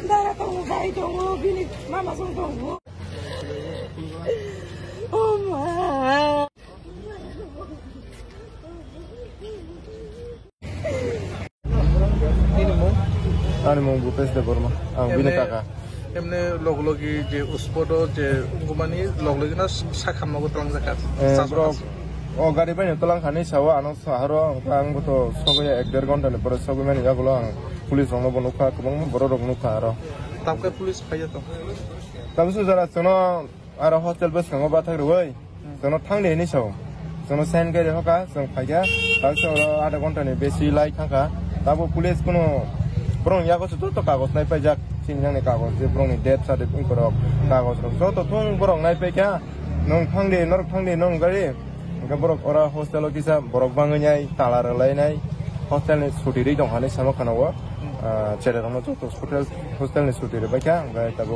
Dara tunggu bayi tunggu bini mama sung tunggu. Oma. Ini mau? Ani mau Bupes de Burma. Bini kakak. Emne log-logi je uspodo je gumani log-logi na sakam mago telang zakat. Bro, oh gari banyak telang kani sawa anu saharo ang buto sogoya 1.5 ঘন্টা ne pore sogo mani jagulo ang pulis rong bono ka kubang boro rong nuka aro. Tamke pulis phaya to. Tamsu jara sono aro hostel bus kango ba thak roi. Sono thangde ni so. Sono sen gari hoka song phaya tamsu 1.5 ঘন্টা ne besi lai thaka. Tabo pulis kuno Brong ya ko to kagos nai pa jak sinjang ne kagos je brong ni death certificate korok kagos ro so to tung brong nai pe kya nong phangde nor phangde nong gari ga borok ora hostel o kisa borok bangai talar lai nai hostel ni chuti ri dong hane samo kana wa chere ro to hostel ni chuti ri ba kya ga tabo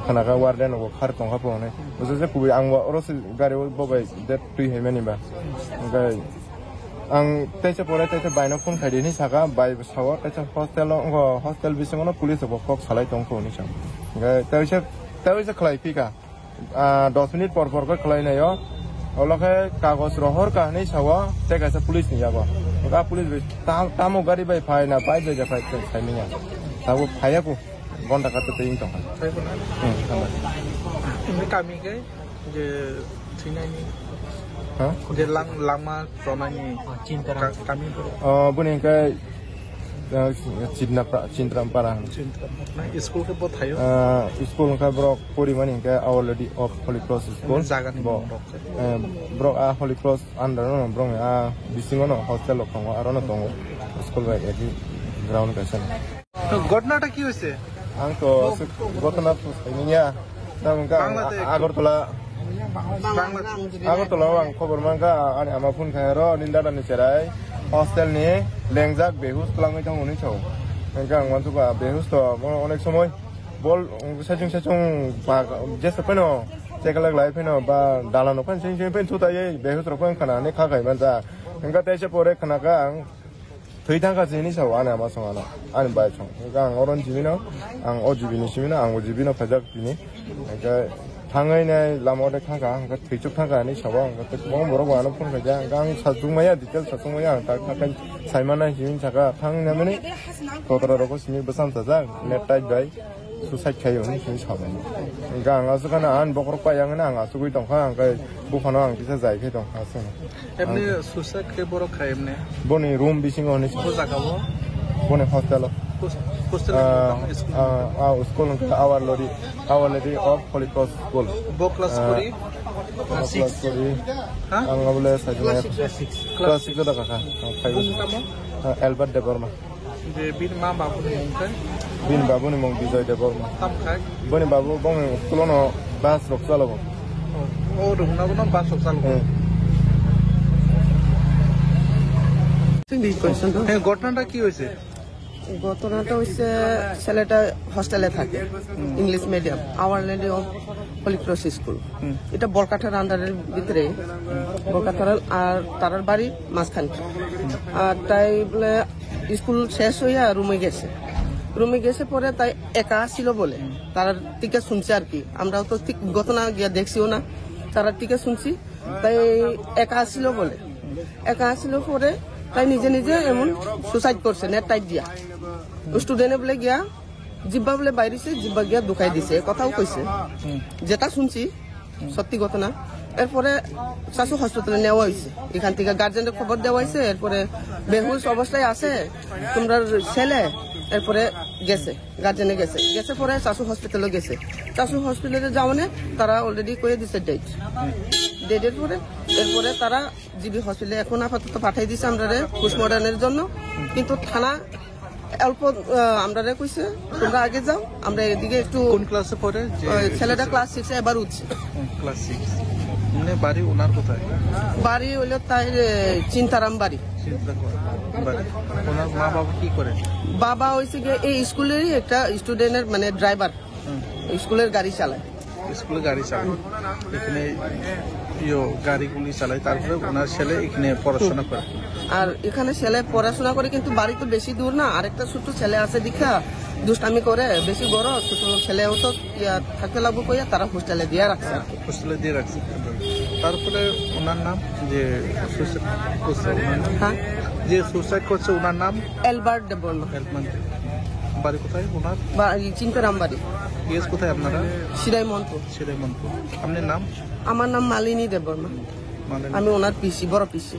khana ga warden o khar tong ha po ne so je kubi ang wa oro gari o bobai death tui he mani ba ga ang teche pore teche baino phone khai ni saka bai sawa teche hostel bisingono police bo kok salai tong ko ni sam ga teche khlai pika 10 minute por ko khlai na yo olokhe kagos rohor ka ni sawa teka sa police ni yago ga police tamo gari bai phai na bai be ja phai khai ni ya tabu phaya ko gonta ka te ting tong Phai ko na. Ini kami ke je thina ni. Je lama promani cinta kami ko. Bunin ka cinta para. Na school ke bot hayo. School ka bro puri mani ka already of Holy Cross school. Jaga ni bro Holy Cross under no bro bisingono hostel lo kongo arono tongo school ba edi ground ka san. To ঘটনাটা কি হইছে? Ang to ঘটনা নিয়া নামকা Agartala Agortala ang khobor mangka ani ama phone khairo nindara ni cherai hostel ni lengjak behus tlangai thang uni chau engka ang mantu ba behus to onek somoy bol sachung ba jesa peno chekalak lai peno ba dalano pan sing pen thuta ye behus ro pan khana ne kha khai man ja engka tese pore khana ka ang theithang ka jini chau ani ama songana ani bai chong engka ang oron jibino ang ojibini simina ang ojibino phajak bini engka Tangai na lamor de khanga ga theichuk khanga ni sabang ga tong borok wano phone ga gang sajungmaya detail sajungmaya ta khakan saimana himin chaka thang na mane totara ro ko simi basam saja net tai bai suicide khayo ni simi sabang ga anga su kana an bokor pa yang na anga su gui tong khang ga bu khana ang kisa jai khe tong ha sun emne suicide ke borok khay emne boni room bising oni ko jaga bo boni hostel hostel school our lady of Holy Cross school bo class kori class kori ang abule sajna class 6 da kaka Albert de Burma je bin ma babu ni mungka bin babu ni mong Bijoy de Burma tam khai boni babu bong kulono bas roksalo o rungna bono bas roksalo ঘটনাটা কি হয়েছে ঘটনাটা হচ্ছে ছেলেটা হস্টেলে থাকে English medium our lady of holy cross school এটা বরকাঠার আন্ডারের ভিতরে বরকাঠার আর তার বাড়ি মাঝখানে আর তাই বলে স্কুল শেষ হইয়া রুমে গেছে পরে তাই একা ছিল বলে তার টিকে শুনছে আর কি আমরাও তো ঠিক ঘটনা গিয়া দেখছিও না তারা টিকে শুনছি তাই একা ছিল পরে তাই নিজে এমন সুসাইড করছে নেট টাইট দিয়া স্টুডেন্টে বলে গিয়া জিব্বা বলে বাইরেছে জিব্বা গিয়া দুখাই দিছে কথাও কইছে যেটা শুনছি সত্যি ঘটনা এরপরে শাশু হসপিটালে নেওয়া হয়েছে এখান থেকে গার্জেনের খবর দেওয়া হয়েছে এরপরে বেহুশ অবস্থায় আছে তোমরা ছেলে এরপরে গেছে গার্জেনে গেছে পরে শাশু হসপিটালে গেছে শাশু হসপিটালে যাওয়ানে তারা অলরেডি করে দিছে ডেটের পরে এরপরে তারা জিবি হসপিটালে এখন আপাতত পাঠাই দিছে আমরা পোস্টমর্টমের জন্য কিন্তু থানা অল্প আমরা কইছে তোমরা আগে যাও আমরা এদিকে একটু কোন ক্লাসে পড়ে ছেলেটা ক্লাস 6 এ এবার উঠছে ক্লাস 6 মানে বাড়ি ওনার কোথায় বাড়ি হইলো তাই চিন্তারাম বাড়ি ওনার মা বাবা কি করে বাবা হইছে গিয়ে এই স্কুলেরই একটা স্টুডেন্টের মানে ড্রাইভার স্কুলের গাড়ি চালায় এখানে গাড়িগুলি চালায়, তারপরে ওনার ছেলে এখানে পড়াশোনা করে। আর এখানে ছেলে পড়াশোনা করে, কিন্তু বাড়ি তো বেশি দূর না, আরেকটা ছোট ছেলে আছে দীক্ষা দুষ্টামি করে, বেশি বড় ছোট ছেলেও তো থাকতে লাগবো কইয়া তারা হোস্টেলে দিয়ে রাখছে আর কি। হোস্টেলে দিয়ে রাখছে। তারপরে ওনার নাম যে সুইসাইড করছে, ওনার নাম হ্যাঁ, যে সুইসাইড করছে ওনার নাম এলবার্ট দেববর্মা, বাড়ি কোথায় ওনার? চিনকরাম বাড়ি। ইয়েস কোথায় আপনারা? সিরাই মন্ত্র। শ্রীমন্ত। আপনার নাম? আমার নাম মালিনী দেববর্মা, মানে আমি ওনার পিসি, বড় পিসি।